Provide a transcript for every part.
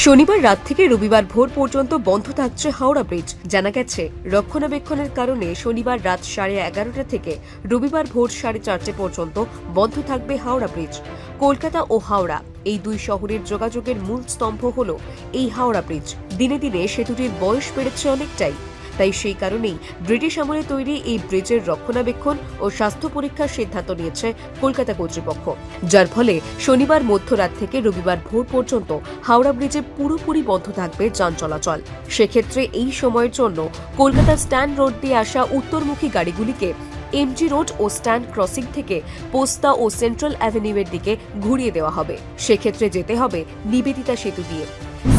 শনিবার রাত থেকে রবিবার ভোর পর্যন্ত বন্ধ থাকছে হাওড়া ব্রিজ। জানা গেছে, রক্ষণাবেক্ষণের কারণে শনিবার রাত 11:30 থেকে রবিবার ভোর 4:30 পর্যন্ত বন্ধ থাকবে হাওড়া ব্রিজ। কলকাতা ও হাওড়া এই দুই শহরের যোগাযোগের মূল স্তম্ভ হল এই হাওড়া ব্রিজ। দিনে দিনে সেতুটির বয়স বেড়েছে অনেকটাই, তাই সেই কারণেই ব্রিটিশ আমলে তৈরি এই ব্রিজের রক্ষণাবেক্ষণ ও স্বাস্থ্য পরীক্ষার সিদ্ধান্ত নিয়েছে কলকাতা কর্তৃপক্ষ, যার ফলে শনিবার মধ্যরাত থেকে রবিবার ভোর পর্যন্ত হাওড়া ব্রিজে পুরোপুরি বন্ধ থাকবে যান চলাচল। সেক্ষেত্রে এই সময়ের জন্য কলকাতা স্ট্যান্ড রোড দিয়ে আসা উত্তরমুখী গাড়িগুলিকে এমজি রোড ও স্ট্যান্ড ক্রসিং থেকে পোস্তা ও সেন্ট্রাল অ্যাভিনিউয়ের দিকে ঘুরিয়ে দেওয়া হবে। সেক্ষেত্রে যেতে হবে নিবেদিতা সেতু দিয়ে।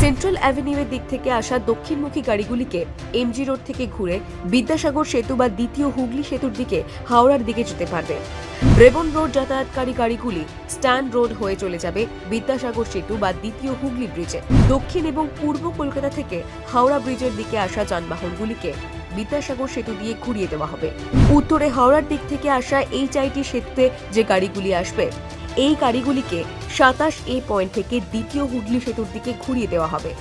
সেন্ট্রাল অ্যাভিনিউয়ের দিক থেকে আসা দক্ষিণমুখী গাড়িগুলিকে এমজি রোড থেকে ঘুরে বিদ্যাসাগর সেতু বা দ্বিতীয় হুগলি সেতুর দিকে হাওড়ার দিকে যেতে পারবে। রেবন রোড যাতায়াতকারী গাড়িগুলি স্ট্যান্ড রোড হয়ে চলে যাবে বিদ্যাসাগর সেতু বা দ্বিতীয় হুগলি ব্রিজে। দক্ষিণ এবং পূর্ব কলকাতা থেকে হাওড়া ব্রিজের দিকে আসা যানবাহনগুলিকে বিদ্যাসাগর সেতু দিয়ে ঘুরিয়ে দেওয়া হবে। উত্তরে হাওড়ার দিক থেকে আসা HIT সেতুতে যে গাড়িগুলি আসবে, এই গাড়িগুলিকে 27A পয়েন্ট থেকে দ্বিতীয় হুগলি সেতুর দিকে ঘুরিয়ে দেওয়া হবে।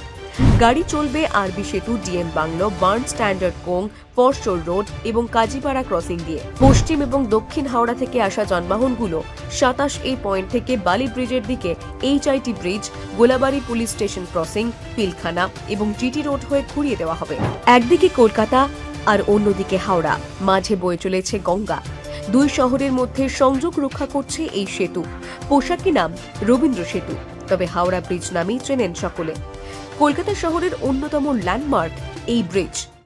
গাড়ি চলবে আরবি সেতু, DM bungalow, Burn Standard co, ফরচর রোড এবং কাজীপাড়া ক্রসিং দিয়ে। পশ্চিম এবং দক্ষিণ হাওড়া থেকে আসা যানবাহনগুলো 27A পয়েন্ট থেকে বালি ব্রিজের দিকে HIT bridge, Golabari police station crossing, Pilkhana এবং জিটি রোড হয়ে ঘুরিয়ে দেওয়া হবে। একদিকে কলকাতা আর অন্যদিকে হাওড়া, মাঝে বয়ে চলেছে গঙ্গা। দুই শহরের মধ্যে সংযোগ রক্ষা করছে এই সেতু। পোশাকি নাম রবীন্দ্র সেতু, তবে হাওড়া ব্রিজ নামেই চেনেন সকলে। কলকাতা শহরের অন্যতম ল্যান্ডমার্ক এই ব্রিজ।